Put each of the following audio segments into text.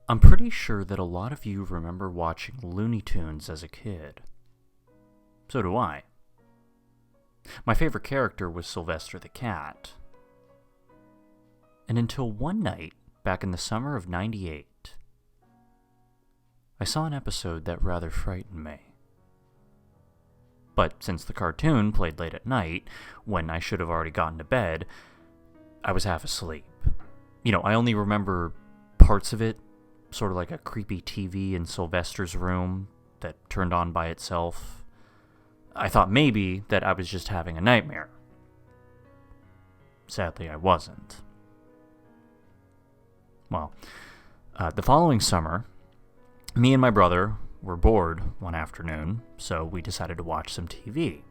I'm pretty sure that a lot of you remember watching Looney Tunes as a kid. So do I. My favorite character was Sylvester the cat. And until one night, back in the summer of '98, I saw an episode that rather frightened me. But since the cartoon played late at night, when I should have already gotten to bed, I was half asleep. I only remember parts of it, sort of like a creepy TV in Sylvester's room that turned on by itself. I thought maybe that I was just having a nightmare. Sadly, I wasn't. Well, the following summer, me and my brother were bored one afternoon, so we decided to watch some TV.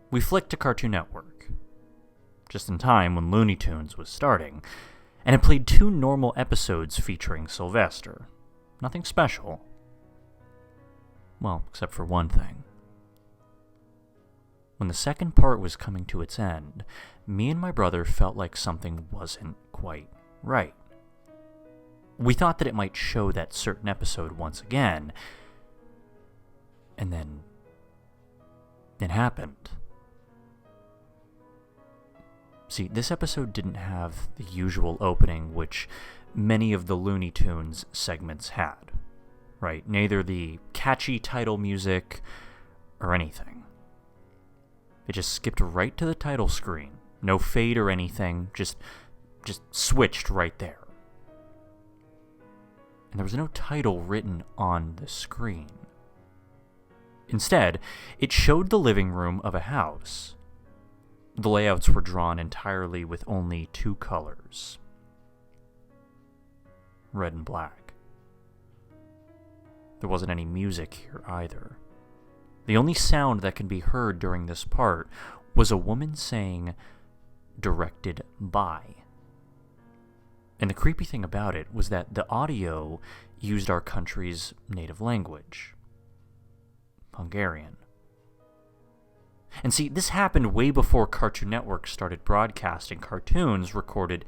We flicked to Cartoon Network, just in time when Looney Tunes was starting, and it played 2 normal episodes featuring Sylvester. Nothing special. Well, except for one thing. When the second part was coming to its end, me and my brother felt like something wasn't quite right. We thought that it might show that certain episode once again, and then it happened. See, this episode didn't have the usual opening which many of the Looney Tunes segments had, right? Neither the catchy title music or anything. It just skipped right to the title screen. No fade or anything, just switched right there. And there was no title written on the screen. Instead, it showed the living room of a house. The layouts were drawn entirely with only 2 colors. Red and black. There wasn't any music here either. The only sound that can be heard during this part was a woman saying, "Directed by." And the creepy thing about it was that the audio used our country's native language, Hungarian. And see, this happened way before Cartoon Network started broadcasting cartoons recorded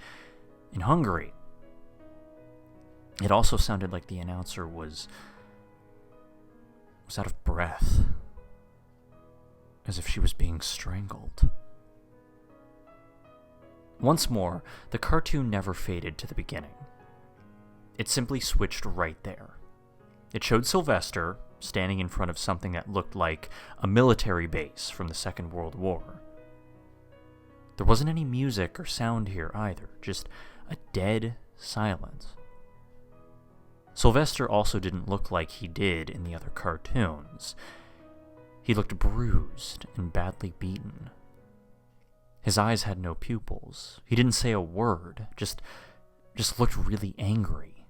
in Hungary. It also sounded like the announcer was out of breath, as if she was being strangled. Once more, the cartoon never faded to the beginning. It simply switched right there. It showed Sylvester standing in front of something that looked like a military base from the Second World War. There wasn't any music or sound here either, just a dead silence. Sylvester also didn't look like he did in the other cartoons. He looked bruised and badly beaten. His eyes had no pupils. He didn't say a word, just looked really angry.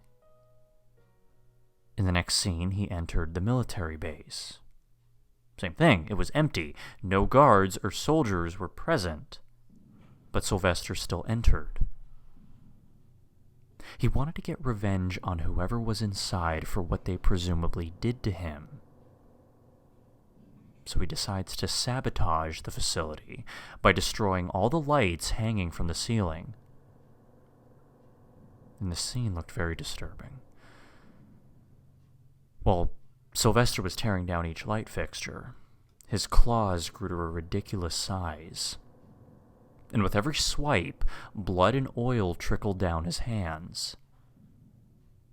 In the next scene, he entered the military base. Same thing, it was empty. No guards or soldiers were present. But Sylvester still entered. He wanted to get revenge on whoever was inside for what they presumably did to him. So he decides to sabotage the facility by destroying all the lights hanging from the ceiling. And the scene looked very disturbing. While Sylvester was tearing down each light fixture, his claws grew to a ridiculous size. And with every swipe, blood and oil trickled down his hands.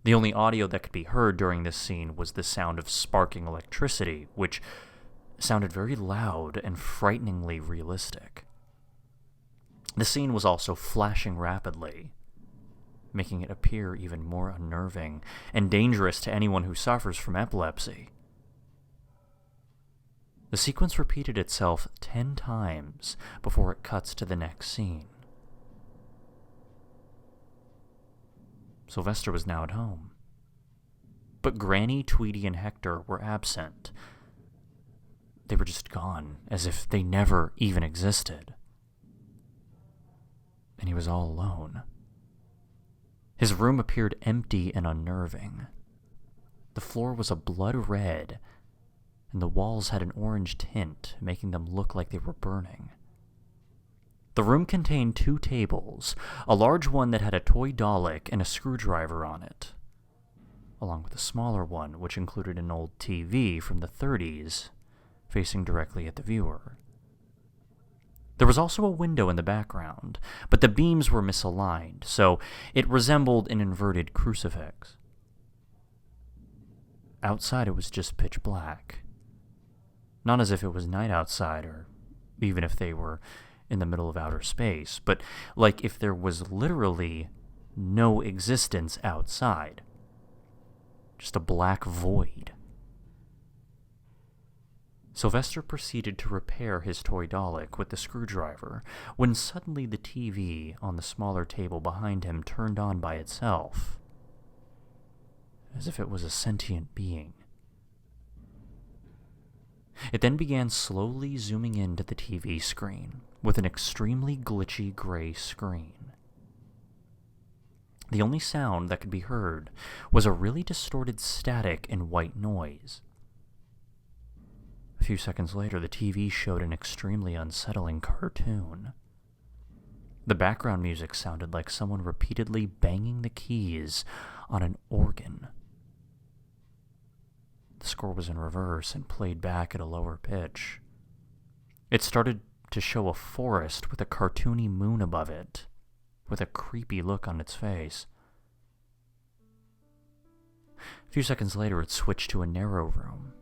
The only audio that could be heard during this scene was the sound of sparking electricity, which sounded very loud and frighteningly realistic. The scene was also flashing rapidly, making it appear even more unnerving and dangerous to anyone who suffers from epilepsy. The sequence repeated itself 10 times before it cuts to the next scene. Sylvester was now at home. But Granny, Tweety, and Hector were absent. They were just gone, as if they never even existed. And he was all alone. His room appeared empty and unnerving. The floor was a blood red, and the walls had an orange tint, making them look like they were burning. The room contained 2 tables, a large one that had a toy Dalek and a screwdriver on it, along with a smaller one which included an old TV from the 30s facing directly at the viewer. There was also a window in the background, but the beams were misaligned, so it resembled an inverted crucifix. Outside it was just pitch black. Not as if it was night outside, or even if they were in the middle of outer space, but like if there was literally no existence outside. Just a black void. Sylvester proceeded to repair his toy Dalek with the screwdriver when suddenly the TV on the smaller table behind him turned on by itself, as if it was a sentient being. It then began slowly zooming into the TV screen with an extremely glitchy gray screen. The only sound that could be heard was a really distorted static and white noise. A few seconds later, the TV showed an extremely unsettling cartoon. The background music sounded like someone repeatedly banging the keys on an organ. The score was in reverse and played back at a lower pitch. It started to show a forest with a cartoony moon above it, with a creepy look on its face. A few seconds later, it switched to a narrow room.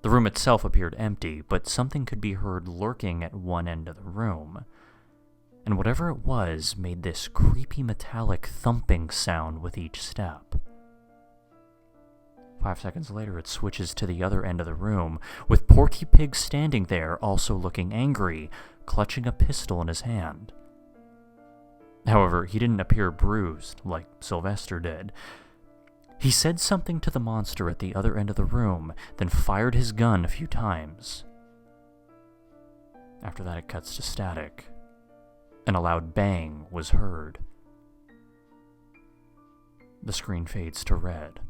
The room itself appeared empty, but something could be heard lurking at one end of the room, and whatever it was made this creepy metallic thumping sound with each step. 5 seconds later, it switches to the other end of the room, with Porky Pig standing there, also looking angry, clutching a pistol in his hand. However, he didn't appear bruised, like Sylvester did. He said something to the monster at the other end of the room, then fired his gun a few times. After that, it cuts to static, and a loud bang was heard. The screen fades to red.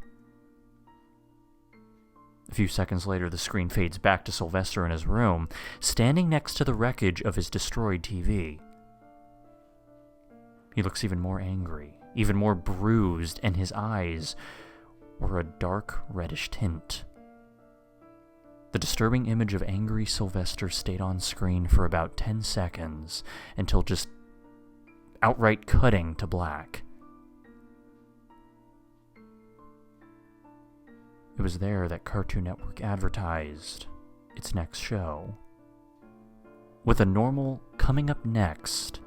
A few seconds later, the screen fades back to Sylvester in his room, standing next to the wreckage of his destroyed TV. He looks even more angry, even more bruised, and his eyes were a dark reddish tint. The disturbing image of angry Sylvester stayed on screen for about 10 seconds, until just outright cutting to black. It was there that Cartoon Network advertised its next show, with a normal coming up next